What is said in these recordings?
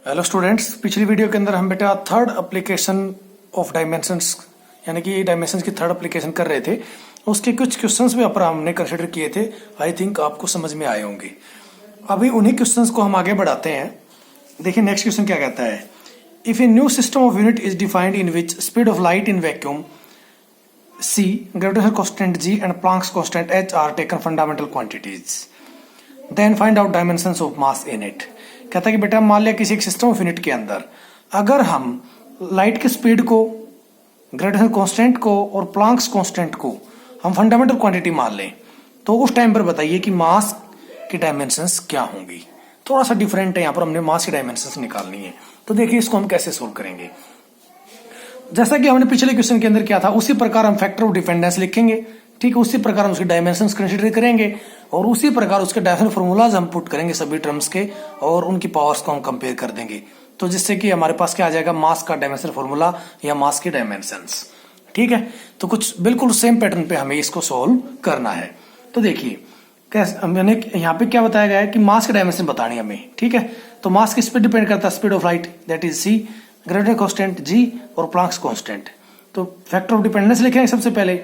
Hello students, पिछली video के अंदर हम बेटा थर्ड एप्लीकेशन ऑफ डायमेंशंस यानी कि डायमेंशंस की थर्ड एप्लीकेशन कर रहे थे। उसके कुछ क्वेश्चंस भी ऊपर हमने कंसिडर किए थे। आई थिंक आपको समझ में आए होंगे। अभी उन्हीं क्वेश्चंस को हम आगे बढ़ाते हैं। देखिए नेक्स्ट क्वेश्चन क्या कहता है। If a new system of unit is defined in which speed of light in vacuum c, gravitational constant g and Planck's constant h are taken fundamental quantities, then find out dimensions of mass in it। कहता है कि बेटा मान लिया किसी एक system of unit के अंदर अगर हम लाइट की स्पीड को, ग्रेविटेशनल कांस्टेंट को और प्लांक्स कांस्टेंट को हम फंडामेंटल क्वांटिटी मान लें तो उस टाइम पर बताइए कि मास की डायमेंशंस क्या होंगी। थोड़ा सा डिफरेंट है, यहाँ पर हमने मास की डायमेंशंस निकालनी है। तो देखिए इसको हम कैसे सोल्व करेंगे। जैसा कि हमने पिछले क्वेश्चन के अंदर किया था उसी प्रकार हम फैक्टर ऑफ डिपेंडेंस लिखेंगे। ठीक है, उसी प्रकार हम उसकी डायमेंशंस कंसीडर करेंगे और उसी प्रकार उसके डायमेंशनल फॉर्मूलाज हम पुट करेंगे सभी टर्म्स के और उनकी पावर्स को हम कंपेयर कर देंगे। तो जिससे कि हमारे पास क्या आ जाएगा, मास का डायमेंशनल फॉर्मूला या मास की डायमेंशंस। ठीक है, तो कुछ बिल्कुल सेम पैटर्न पे हमें इसको सोल्व करना है। तो देखिए मैंने यहाँ पे क्या बताया गया है कि मास की डायमेंशन बतानी हमें। ठीक है, तो मास किस पे डिपेंड करता है, speed of light that is C, gravitational constant G और प्लांक्स कांस्टेंट। तो फैक्टर ऑफ डिपेंडेंस लिखेंगे। सबसे पहले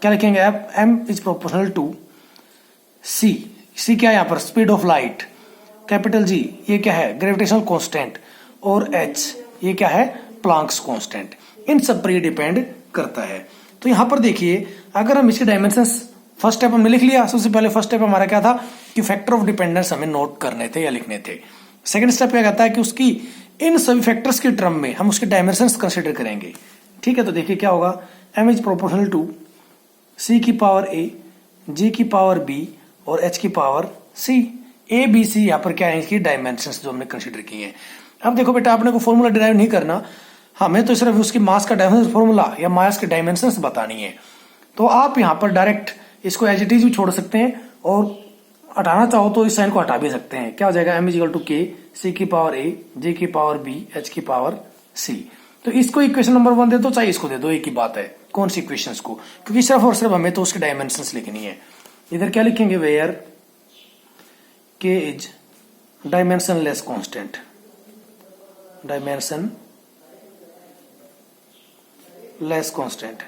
क्या लिखेंगे, M is proportional to C. C क्या है यहाँ पर, speed of light. Capital G ये क्या है, ग्रेविटेशनल कांस्टेंट। और एच ये क्या है, प्लांक्स कांस्टेंट। इन सब पर ये डिपेंड करता है। तो यहाँ पर देखिए अगर हम इसके डायमेंशंस फर्स्ट स्टेप हमने लिख लिया। सबसे पहले फर्स्ट स्टेप हमारा क्या था कि फैक्टर ऑफ डिपेंडेंस हमें नोट करने थे या लिखने थे। सेकंड स्टेप क्या कहता है कि उसकी इन सभी फैक्टर्स के टर्म में हम उसके डायमेंशंस कंसीडर करेंगे। ठीक है, तो देखिए क्या होगा, m is proportional to c की पावर a, g की पावर b और h की power c। a b c यहाँ पर क्या है, इसकी डायमेंशंस जो हमने कंसीडर किए हैं। अब देखो बेटा आपने को फॉर्मूला डिराइव नहीं करना, हमें तो सिर्फ उसकी मास का डायमेंशन फॉर्मूला या मास के डायमेंशंस बतानी है। तो आप यहाँ पर डायरेक्ट इसको एज इट इज भी छोड़ सकते हैं और हटाना चाहो तो इस साइन को हटा भी सकते हैं। क्या हो जाएगा, m इजिकल टू के, सी की पावर a, j की पावर b, h की पावर c। तो इसको इक्वेशन नंबर 1 दे दो, चाहे इसको दे दो, एक ही बात है कौन सी इक्वेशंस को, क्योंकि सिर्फ और सिर्फ हमें तो उसकी डायमेंशंस लिखनी है। इधर क्या लिखेंगे, where k is dimensionless constant, dimensionless constant.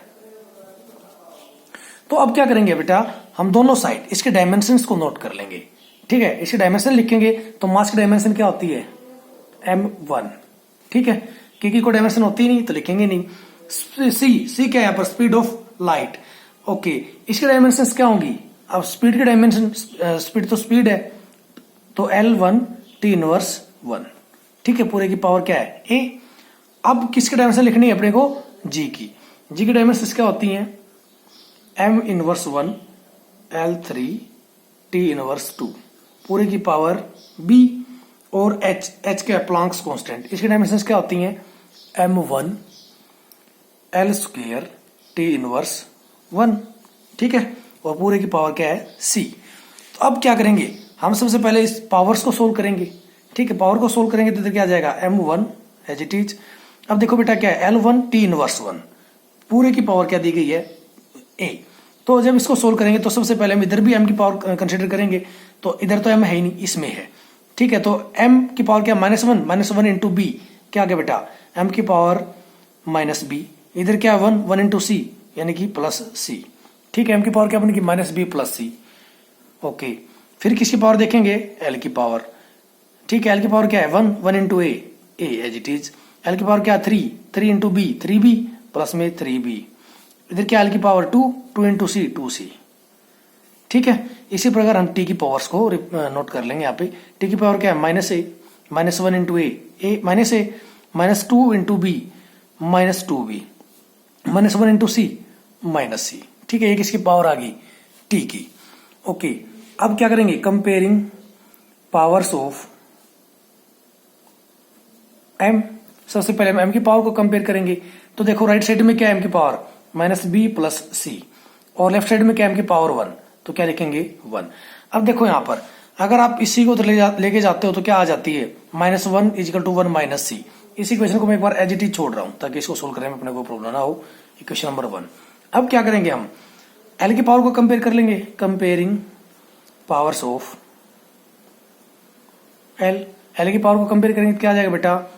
तो अब क्या करेंगे बेटा, हम दोनों साइड इसके डायमेंशंस को नोट कर लेंगे। ठीक है, इसके डायमेंशन लिखेंगे तो मास की डायमेंशन क्या होती है, m1। ठीक है, क्योंकि कोई डायमेंशन होती नहीं तो लिखेंगे नहीं। सी क्या है यहाँ पर, स्पीड ऑफ लाइट। ओके, इसके डायमेंशंस क्या होंगी, अब स्पीड के डायमेंशन, स्पीड तो स्पीड है तो L1 T इनवर्स 1। ठीक है, पूरे की पावर क्या है a। अब किसके डायमेंशन लिखनी है अपने को, g की। g की डायमेंशंस क्या होती हैं, m inverse 1, L3 T inverse 2 पूरे की पावर b और h क्या है, प्लांक्स कांस्टेंट। इसकी डायमेंशंस क्या होती हैं, m1 L square T inverse 1। ठीक है, और पूरे की पावर क्या है, c। तो अब क्या करेंगे, हम सबसे पहले इस पावर्स को सोल्व करेंगे। ठीक है, पावर को सोल्व करेंगे तो क्या आ जाएगा, m1 एज इट इज। अब देखो बेटा क्या है, L1 T इनवर्स 1 पूरे की पावर क्या दी गई है, a। तो जब इसको सोल्व करेंगे तो सबसे पहले हम इधर भी m की पावर कंसीडर करेंगे। तो इधर तो m है ही नहीं, इसमें है। ठीक है, तो m की पावर क्या, -1 इंटू b क्या आ गया बेटा, m की पावर -b। इधर क्या 1 इंटू c यानी कि प्लस c। ठीक है, m की पावर क्या बनेगी, -b प्लस c। ओके, फिर किसकी पावर देखेंगे, l की पावर। ठीक है, l की पावर क्या है, 1 into a as it is. l की पावर क्या, 3 इंटू b 3b प्लस में 3b। इधर क्या l की पावर 2 इंटू सी 2c। ठीक है, इसी प्रकार हम t की पावर्स को नोट कर लेंगे। यहाँ पे t की पावर क्या है, -1 into a -2 into b -2b, -1 into c -c। ठीक है, ये किसकी पावर आ गई, t की। ओके, अब क्या करेंगे, कंपेयरिंग पावर्स ऑफ m। सबसे पहले हम m की पावर को कंपेयर करेंगे। तो देखो राइट साइड में क्या है, m की पावर -b प्लस c और लेफ्ट साइड में क्या है, m की पावर 1। तो क्या लिखेंगे, 1। अब देखो यहाँ पर अगर आप इसी को लेके जाते हो तो क्या आ जाती है, -1 इजिकल टू 1 माइनस c। इस इक्वेशन को मैं एक बार एज इट इज छोड़ रहा हूं ताकि इसको सोल्व करने में अपने को प्रॉब्लम ना हो। Equation number 1। अब क्या करेंगे, हम l की पावर को कंपेयर कर लेंगे, comparing powers of l। L की पावर को कंपेयर करेंगे तो क्या आ जाएगा बेटा,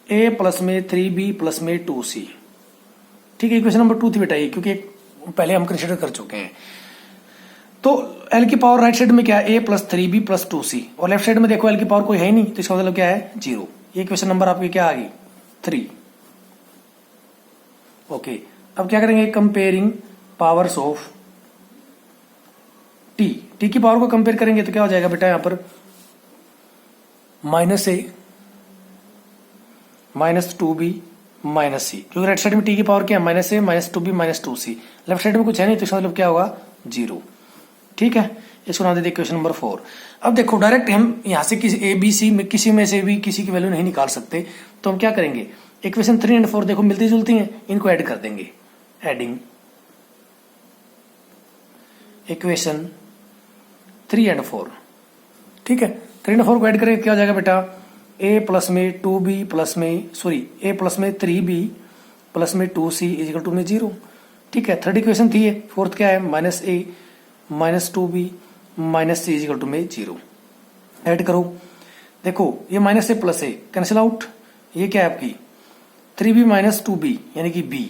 ए प्लस में 3b प्लस में 2c। ठीक है, इक्वेशन नंबर 2 थी बेटा ये, क्योंकि पहले हम कंसिडर कर चुके हैं। तो एल की पावर राइट साइड में क्या है, ए प्लस 3b प्लस 2c, और लेफ्ट साइड में देखो एल की पावर कोई है ही नहीं, तो इसका मतलब क्या है, 0। ये इक्वेशन नंबर आपकी क्या आ गई, 3। ओके, अब क्या करेंगे, comparing powers of T. T की पावर को कंपेयर करेंगे तो क्या हो जाएगा बेटा, यहां पर -a -2b -c, क्योंकि राइट साइड में टी की पावर क्या है, -a -2b -2c, left side में कुछ है नहीं, तो इसका मतलब क्या होगा, 0। ठीक है, इसको नाम दे दे इक्वेशन नंबर 4। अब देखो डायरेक्ट हम यहां से किसी ए बी सी में किसी में से भी किसी की वैल्यू नहीं निकाल सकते, तो हम क्या करेंगे, इक्वेशन 3 एंड 4 देखो मिलती जुलती हैं, इनको ऐड कर देंगे। Adding equation 3 and 4। ठीक है, 3 एंड 4 को ऐड करेंगे क्या हो जाएगा बेटा, ए प्लस में 2b प्लस में ए प्लस में 3b प्लस में 2c इज इक्वल टू में 0। ठीक है, थर्ड इक्वेशन थी ये, फोर्थ क्या है, -a -2b -c is equal to में 0। ऐड करो, देखो ये -a plus a cancel out, ये क्या है आपकी 3b माइनस 2b यानी कि b,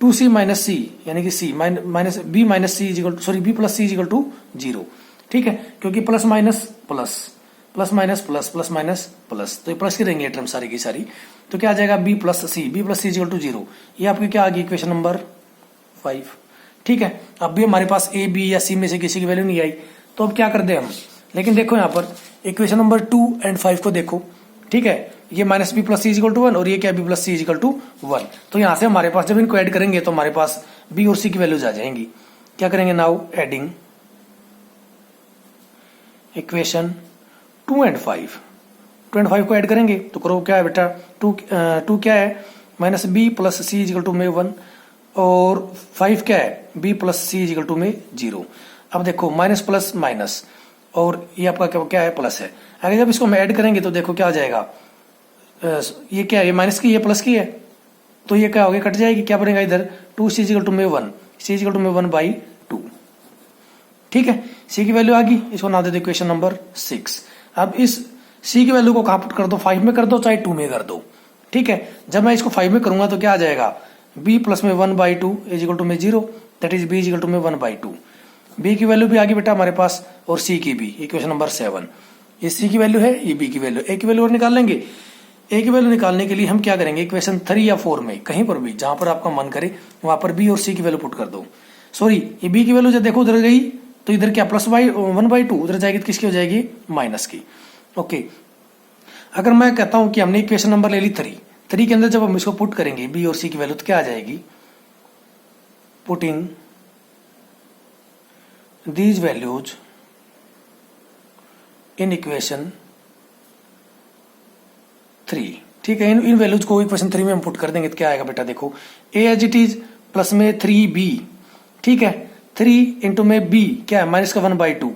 2c माइनस c यानी कि c minus b minus c is equal to b plus c is equal to 0। ठीक है, क्योंकि plus minus plus plus minus plus plus minus plus, तो ये प्लस की रहेंगे टर्म सारी की सारी, तो क्या आ जाएगा b plus c is equal to 0। ये आपकी क्या आ गई, इक्वेशन नंबर 5। ठीक है, अब भी हमारे पास a b या c में से किसी की वैल्यू नहीं आई, तो अब क्या कर दे हम, लेकिन देखो यहाँ पर इक्वेशन नंबर 2 एंड 5 को देखो। ठीक है, ये minus B plus C is equal to 1 और ये क्या B plus C is equal to 1, तो यहां से हमारे पास जब इनको ऐड करेंगे तो हमारे पास बी और सी की वैल्यूज आ जाएंगी। क्या करेंगे now, adding equation 2 and 5। 2 and 5 को ऐड करेंगे तो करो क्या है बेटा, 2 क्या है, minus B plus C is equal to में 1 और 5 क्या है, B plus C is equal to में 0। अब देखो माइनस प्लस माइनस और ये आपका क्या है, प्लस है। आगे जब इसको हम ऐड करेंगे तो देखो क्या आ जाएगा, ये क्या है, ये माइनस की ये प्लस की है, तो ये क्या हो गया, कट जाएगी, क्या बनेगा इधर 2 सी इजिकल टू में 1, सी इजिकल टू में 1/2। ठीक है, सी की वैल्यू आ गई, इसको नाम दे दो इक्वेशन नंबर 6। अब इस सी की वैल्यू को कहां पुट कर दो, 5 में कर दो चाहे 2 में कर दो। ठीक है, जब मैं इसको 5 में करूंगा तो क्या आ जाएगा, b प्लस में 1/2 इजिकल टू में 0, that is b is equal to में 1/2। b की वैल्यू भी आ गई बेटा हमारे पास और c की भी, इक्वेशन नंबर 7। ये c की वैल्यू है, ये b की वैल्यू, a की वैल्यू और निकाल लेंगे। a की वैल्यू निकालने के लिए हम क्या करेंगे, इक्वेशन 3 या 4 में कहीं पर भी जहां पर आपका मन करे वहां पर b और c की वैल्यू पुट कर दो। सॉरी, ये b की वैल्यू जब देखो उधर गई तो इधर क्या प्लस 1/2, उधर जाएगी तो किसकी हो जाएगी, माइनस की। ओके, अगर मैं कहता हूं कि हमने इक्वेशन नंबर ले ली 3 के अंदर जब हम इसको पुट करेंगे b और c की वैल्यू तो क्या आ जाएगी, putting these values in equation 3। ठीक है, इन वैल्यूज को इक्वेशन 3 में हम पुट कर देंगे तो क्या आएगा बेटा, देखो a as it is plus में 3b। ठीक है, 3 इंटू में b क्या है, माइनस का 1/2।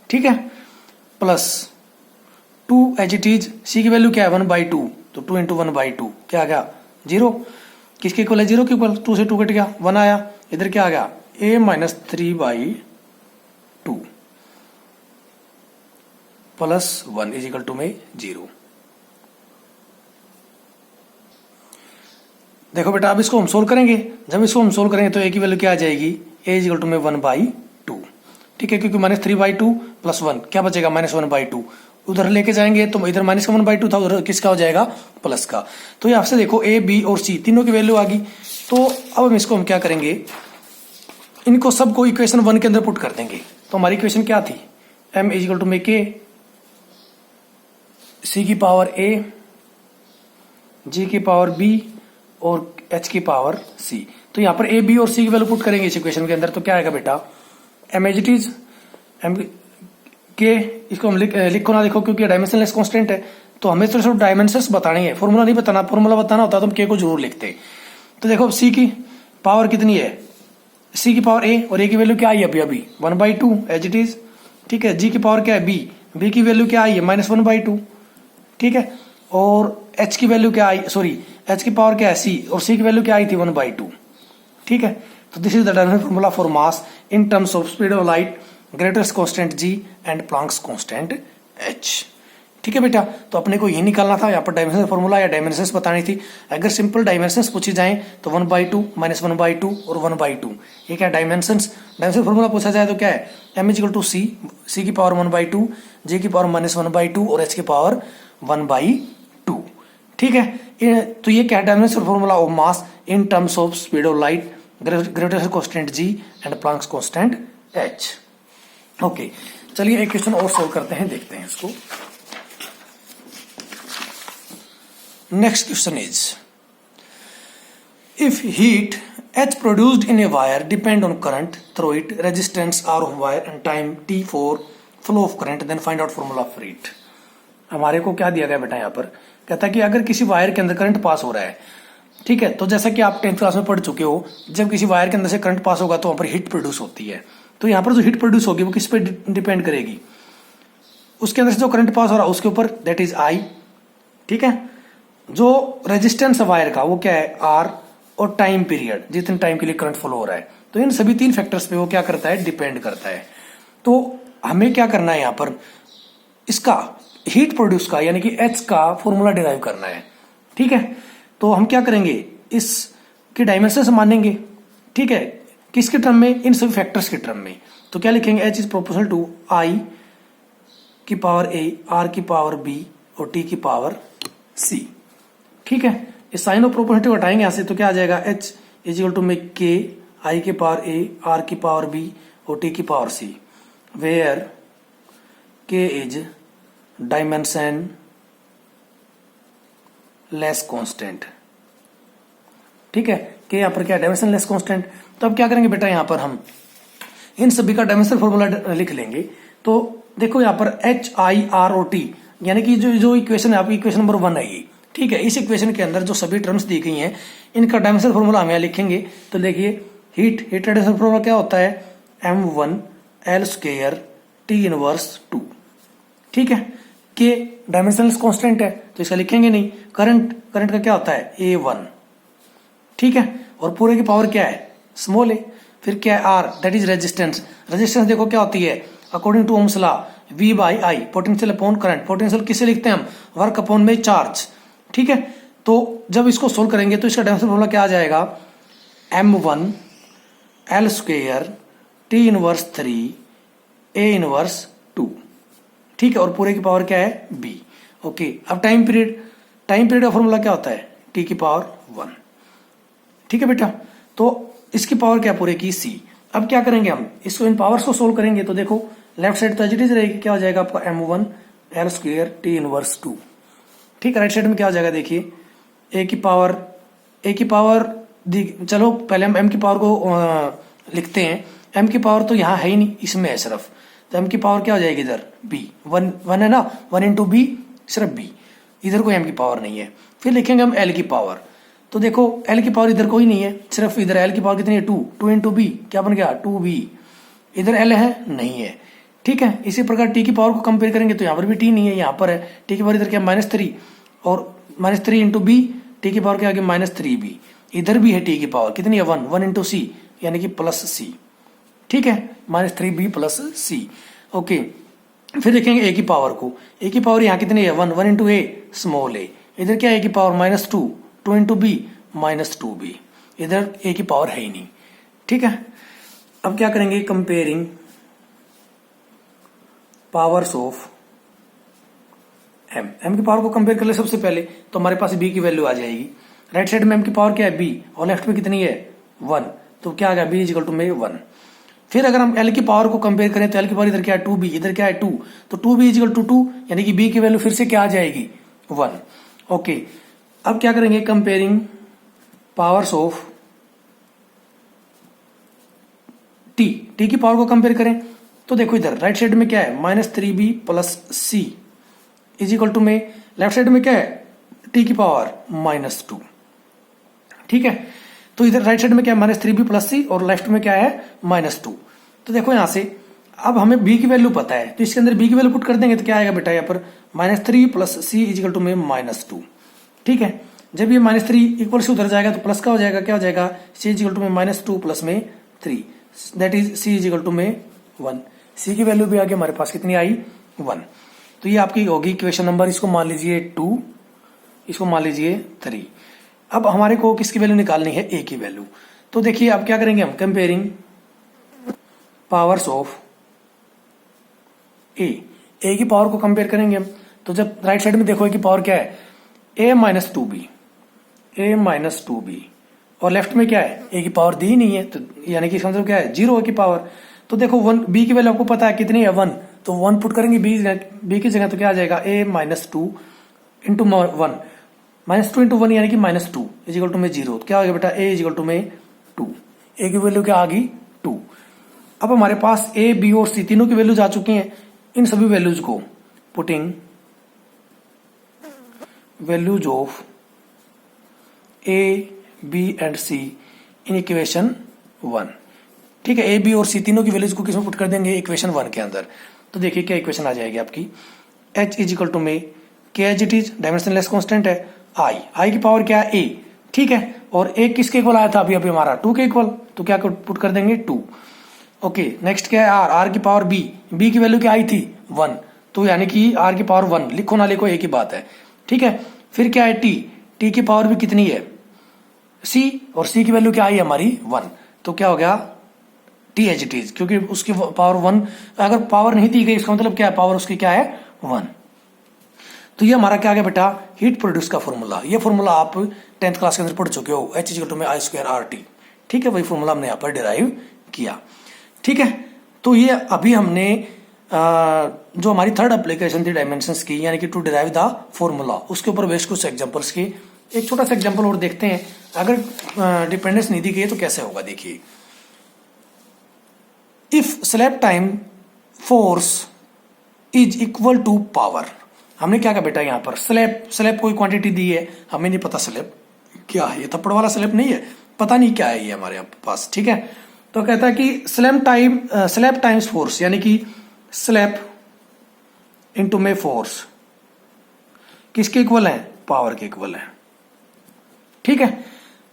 ठीक है, plus 2 as it is, c की वैल्यू क्या है 1/2, तो 2 इंटू 1/2 क्या आ गया 0। किसके इक्वल है, 0 के इक्वल, 2 से 2 कट गया, 1 आया, इधर क्या आ गया a minus 3/2 plus 1 is equal to में 0। देखो बेटा अब इसको हम सोल्व करेंगे, जब इसको हम सोल्व करेंगे तो a की वैल्यू क्या आ जाएगी, a इज इक्वल टू में 1/2। ठीक है, क्योंकि माइनस 3/2 प्लस 1 क्या बचेगा, माइनस 1/2। उधर लेके जाएंगे तो इधर माइनस का 1/2 था, उधर किसका हो जाएगा, प्लस का। तो ये आपसे देखो a b और c तीनों की वैल्यू आ गई। तो अब हम इसको हम क्या करेंगे, इनको सबको इक्वेशन 1 के अंदर पुट कर देंगे। तो हमारी इक्वेशन क्या थी, m इज इक्वल टू में k, c की पावर a, g की पावर b और h की पावर c। तो यहाँ पर a b और c की वैल्यू पुट करेंगे इस इक्वेशन के अंदर, तो क्या आएगा बेटा, m as it is m k, इसको हम लिखो ना लिखो क्योंकि डायमेंशनलेस कांस्टेंट है, तो हमें तो सिर्फ डायमेंशंस बताने हैं, फॉर्मूला नहीं बताना। फॉर्मूला बताना होता तो हम k को जरूर लिखते। तो देखो c की पावर कितनी है, c की पावर a और a की वैल्यू क्या आई है अभी 1/2 एज इट इज। ठीक है, g की पावर क्या है b की वैल्यू क्या आई है -1/2। ठीक है, और h की वैल्यू क्या आई, सॉरी h की पावर क्या है c और c की वैल्यू क्या आई थी 1/2। ठीक है, तो this is the dimension formula for mass in terms of speed of light, greatest constant g and Planck's constant h। ठीक है बेटा, तो अपने को ये निकालना था यहाँ पर डायमेंशन फॉर्मूला या डायमेंशंस बतानी थी। अगर सिंपल डायमेंशंस पूछी जाए तो 1/2 - 1/2 और 1/2, ये क्या डायमेंशंस। डायमेंशन फॉर्मूला पूछा जाए तो क्या है, m = c की पावर 1/2, j की पावर -1/2 और h की पावर 1/2। ठीक है, तो ये क्या है, dimension formula of mass in terms of speed of light, gravitational constant g and Planck's constant h। Okay, चलिए एक क्वेश्चन और सोल्व करते हैं, देखते हैं इसको। Next question is, if heat H produced in a wire depend on current through it, resistance R of wire and time T for flow of current, then find out formula for it। हमारे को क्या दिया गया बेटा, यहाँ पर कहता है कि अगर किसी वायर के अंदर करंट पास हो रहा है, ठीक है, तो जैसा कि आप 10th क्लास में पढ़ चुके हो, जब किसी वायर के अंदर से करंट पास होगा तो वहां पर हीट प्रोड्यूस होती है। तो यहाँ पर जो हीट प्रोड्यूस होगी वो किस पे डिपेंड करेगी, उसके अंदर से जो करंट पास हो रहा है उसके ऊपर, दैट इज I। ठीक है, जो रेजिस्टेंस है वायर का वो क्या है, R, और टाइम पीरियड, जितने टाइम के लिए करंट फ्लो हो रहा है, तो इन सभी 3 फैक्टर्स पे वो क्या करता है, डिपेंड करता है। तो हमें क्या करना है यहाँ पर, इसका हीट प्रोड्यूस का यानी कि H का फॉर्मूला डिराइव करना है। ठीक है, तो हम क्या करेंगे, इसके डायमेंशन से मानेंगे। ठीक है, किसके टर्म में, इन सभी फैक्टर्स के टर्म में। तो क्या लिखेंगे, H is proportional to I की पावर A, R की पावर B और T की पावर C। ठीक है, इस साइन ऑफ प्रोपोर्शनलिटी हटाएंगे यहां से, तो क्या आ जाएगा, H इज टू में K, I की पावर A, R की पावर B और T की power C, where K is dimensionless constant. ठीक है, K यहाँ पर क्या, डायमेंशन लेस कांस्टेंट। तो अब क्या करेंगे बेटा, यहाँ पर हम इन सभी का डायमेंशन फॉर्मूला लिख लेंगे। तो देखो यहाँ पर H, I, R और T, यानी कि जो इक्वेशन है आपकी, इक्वेशन नंबर 1 है ये। ठीक है, इस इक्वेशन के अंदर जो सभी टर्म्स दी गई हैं, इनका डायमेंशन फॉर्मूला हम यहाँ लिखेंगे। तो देखिए, हीट डायमेंशन फॉर्मूला क्या होता है, m1l² T इनवर्स 2। ठीक है, K डायमेंशनलेस कांस्टेंट है तो इसका लिखेंगे नहीं। करंट का क्या होता है, A1। ठीक है, और पूरे की पावर क्या है, स्मॉल a। फिर क्या है, R, दैट इज रेजिस्टेंस। रेजिस्टेंस देखो क्या होती है, according to Ohm's law, V/I, potential upon current. Potential किसे लिखते हैं हम, वर्क अपॉन में चार्ज। ठीक है, तो जब इसको सोल्व करेंगे तो इसका डायमेंशन फॉर्मूला क्या आ जाएगा, m1l² T inverse 3 A inverse 2। ठीक है, और पूरे की पावर क्या है, B। ओके, अब टाइम पीरियड का फॉर्मूला क्या होता है, T की पावर 1। ठीक है बेटा, तो इसकी पावर क्या, पूरे की C। अब क्या करेंगे हम, इसको इन पावर्स को सोल्व करेंगे तो देखो लेफ्ट साइड तो एज इट इज रहेगी, क्या हो जाएगा आपका, m1l² T इनवर्स 2। ठीक है, राइट साइड में क्या हो जाएगा, देखिए A की पावर चलो पहले हम M की पावर को लिखते हैं। M की पावर तो यहाँ है ही नहीं, इसमें है सिर्फ, तो M की पावर क्या हो जाएगी इधर, B। 1 है ना, 1 × B, सिर्फ B, इधर कोई M की पावर नहीं है। फिर लिखेंगे हम L की पावर, तो देखो L की पावर इधर कोई नहीं है, सिर्फ इधर L की पावर कितनी है, 2 × B, क्या बन गया, 2B। इधर L है, नहीं है। ठीक है, इसी प्रकार T की पावर को कंपेयर करेंगे तो यहाँ पर भी T नहीं है, यहाँ पर है T की पावर इधर क्या, -3, और -3 × B, T की पावर क्या आ गया, -3B। इधर भी है T की पावर कितनी है, 1 × C, यानी कि +C। ठीक है, -3B + C। ओके, फिर देखेंगे A की पावर को, A की पावर यहाँ कितनी है, 1 × A, स्मॉल a। इधर क्या है, A की पावर -2 × B, -2B। इधर A की पावर है ही नहीं। ठीक है, अब क्या करेंगे, कंपेयरिंग पावर्स ऑफ M की पावर को कंपेयर कर ले सबसे पहले, तो हमारे पास B की वैल्यू आ जाएगी। राइट साइड में M की पावर क्या है, B, और लेफ्ट में कितनी है, 1, तो क्या आ गया, B = में 1। फिर अगर हम L की पावर को कंपेयर करें तो L की पावर इधर क्या है, 2B, इधर क्या है 2, तो 2B = 2, यानी कि B की वैल्यू फिर से क्या आ जाएगी, 1। ओके, अब क्या करेंगे, कंपेयरिंग पावर्स ऑफ T की पावर को कंपेयर करें तो देखो इधर राइट साइड में क्या है, -3B + C = में, लेफ्ट साइड में क्या है, T की पावर -2। ठीक है, तो इधर राइट साइड में क्या है, -3B + C, और लेफ्ट में क्या है, -2। तो देखो यहां से अब हमें B की वैल्यू पता है, तो इसके अंदर B की वैल्यू पुट कर देंगे तो क्या आएगा बेटा, यहाँ पर -3 + C = में -2। ठीक है, जब ये -3 इक्वल से उधर जाएगा तो प्लस का हो जाएगा, क्या हो जाएगा, C = में -2 + में 3, दैट इज C = में 1। C की वैल्यू भी आगे हमारे पास कितनी आई, 1। तो ये आपकी होगी इक्वेशन नंबर, इसको मान लीजिए 2, इसको मान लीजिए 3। अब हमारे को किसकी वैल्यू निकालनी है, ए की वैल्यू। तो देखिए अब क्या करेंगे हम, कंपेयरिंग पावर्स ऑफ ए की पावर को कंपेयर करेंगे हम। तो जब राइट साइड में देखो ए की पावर क्या है, a माइनस 2b, और लेफ्ट में क्या है, ए की पावर दी नहीं है, तो यानी कि इसका मतलब क्या है, 0 की पावर। तो देखो 1 बी की वैल्यू आपको पता है कितनी है, 1, तो 1 पुट करेंगे बी की जगह, तो क्या आ जाएगा, a minus 2 into 1, minus 2 into 1 यानी कि माइनस 2 इजिकल टू में 0। तो क्या हो गया बेटा, a इजिकल टू में 2, a की वैल्यू क्या आ गई 2। अब हमारे पास a b और c तीनों की वैल्यूज आ चुकी हैं। इन सभी वैल्यूज को putting values of a b and c in equation 1, ठीक है। a b और c तीनों की वैल्यूज को किसमें पुट कर देंगे, इक्वेशन 1 के अंदर। तो देखिए क्या इक्वेशन आ जाएगी आपकी, h इजिकल टू में K as it is, dimensionless constant है, i की पावर क्या है, a, ठीक है। और a किसके इक्वल आया था अभी हमारा 2 के इक्वल, तो क्या पुट कर देंगे 2। ओके, नेक्स्ट क्या है r की पावर b की वैल्यू क्या आई थी 1, तो यानी कि r की पावर 1, लिखो ना लिखो एक ही बात है, ठीक है। फिर क्या है t की पावर भी कितनी है c, और c की वैल्यू क्या आई हमारी 1, तो क्या हो गया t एज इट इज, क्योंकि उसकी पावर 1, अगर पावर नहीं दी गई इसका मतलब क्या है, पावर उसकी क्या है 1। तो ये हमारा क्या आ गया बेटा, हीट प्रोड्यूस का फॉर्मूला। ये फॉर्मूला आप 10th क्लास के अंदर पढ़ चुके हो, h इक्वल टू में I²RT, ठीक है। वही फॉर्मूला हमने यहाँ पर डिराइव किया, ठीक है। तो ये अभी हमने जो हमारी थर्ड एप्लीकेशन थी डायमेंशंस की, यानी कि टू डिराइव द फॉर्मूला, उसके ऊपर बेस्ड कुछ एग्जांपल्स की। एक छोटा सा एग्जांपल और देखते हैं, अगर डिपेंडेंस नहीं दी गई तो कैसे होगा। देखिए, if slab time force is equal to power, हमने क्या कहा बेटा, यहाँ पर स्लैब कोई क्वांटिटी दी है, हमें नहीं पता स्लैब क्या है, ये थप्पड़ वाला स्लैब नहीं है, पता नहीं क्या है ये हमारे पास, ठीक है। तो कहता है कि स्लैब टाइम्स फोर्स, यानी कि स्लैब इनटू में फोर्स किसके इक्वल है, पावर के इक्वल है, ठीक है।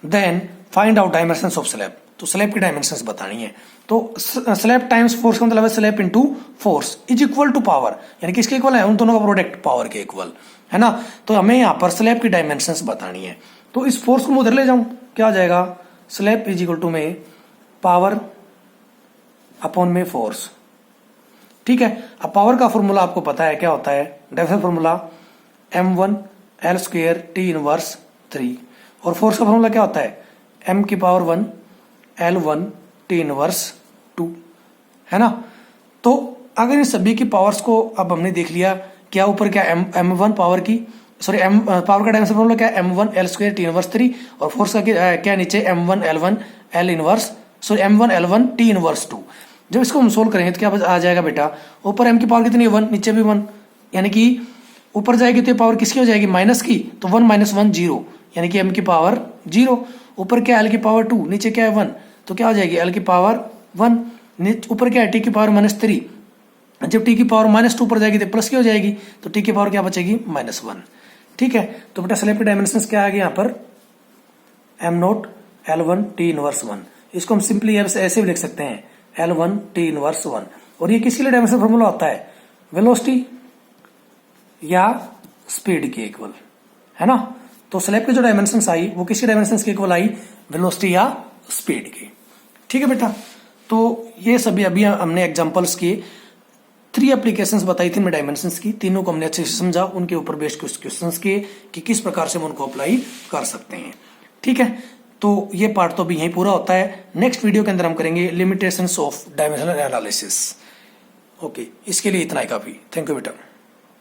Then find out dimensions of slab, तो स्लैब की डायमेंशंस बतानी है। तो स्लैब टाइम्स फोर्स का मतलब है slab into force is equal to power, यानी किसके इक्वल है, उन दोनों का प्रोडक्ट पावर के इक्वल है ना। तो हमें यहाँ पर स्लैब की डायमेंशंस बतानी है। तो इस फोर्स को मैं उधर ले जाऊं, क्या आ जाएगा, स्लैब इज इक्वल टू में पावर अपॉन में फोर्स, ठीक है। अब पावर का फॉर्मूला आपको पता है क्या होता है, definite formula m1 L² T inverse 3, और फोर्स का फॉर्मूला क्या होता है, m की पावर 1 L1 T इनवर्स 2, है ना। तो अगर इन सभी की पावर्स को अब हमने देख लिया, क्या ऊपर क्या m1 पावर की पावर का डायमेंशन फॉर्मूला क्या है, m1 L² T इनवर्स 3, और फोर्स का क्या नीचे m1 L1 L inverse m1 L1 T inverse 2। जब इसको हम सोल्व करेंगे तो क्या आ जाएगा बेटा, ऊपर m की पावर कितनी है 1, नीचे भी 1, यानी कि ऊपर जाएगी तो ये पावर किसकी हो जाएगी, माइनस की, तो 1 माइनस 1 0, यानी कि m की पावर 0। ऊपर क्या l की पावर 2, नीचे क्या है 1, तो क्या हो जाएगी l की पावर 1, ऊपर क्या है t की पावर -3, जब t की पावर -2 ऊपर जाएगी तो प्लस की हो जाएगी, तो t की पावर क्या बचेगी -1, ठीक है। तो बेटा स्लैब की डायमेंशंस क्या आ गया यहाँ पर, m0 L1 T इनवर्स 1, इसको हम सिंपली ऐसे भी लिख सकते हैं L1 T इनवर्स 1। और ये किसके लिए डायमेंशन फॉर्मूला होता है, वेलोसिटी या स्पीड के इक्वल, है ना। तो स्लैब की जो डायमेंशंस आई वो किसकी डायमेंशंस के इक्वल आई, वेलोसिटी या स्पीड की, ठीक है बेटा। तो ये सभी अभी हमने एग्जांपल्स की 3 एप्लीकेशंस बताई थी मैं डायमेंशंस की, तीनों को हमने अच्छे से समझा, उनके ऊपर बेस्ड कुछ क्वेश्चंस किए कि किस प्रकार से हम उनको अप्लाई कर सकते हैं, ठीक है। तो ये पार्ट तो भी यहीं पूरा होता है। नेक्स्ट वीडियो के अंदर हम करेंगे limitations of dimensional analysis. Okay, इसके लिए इतना ही काफी। थैंक यू बेटा।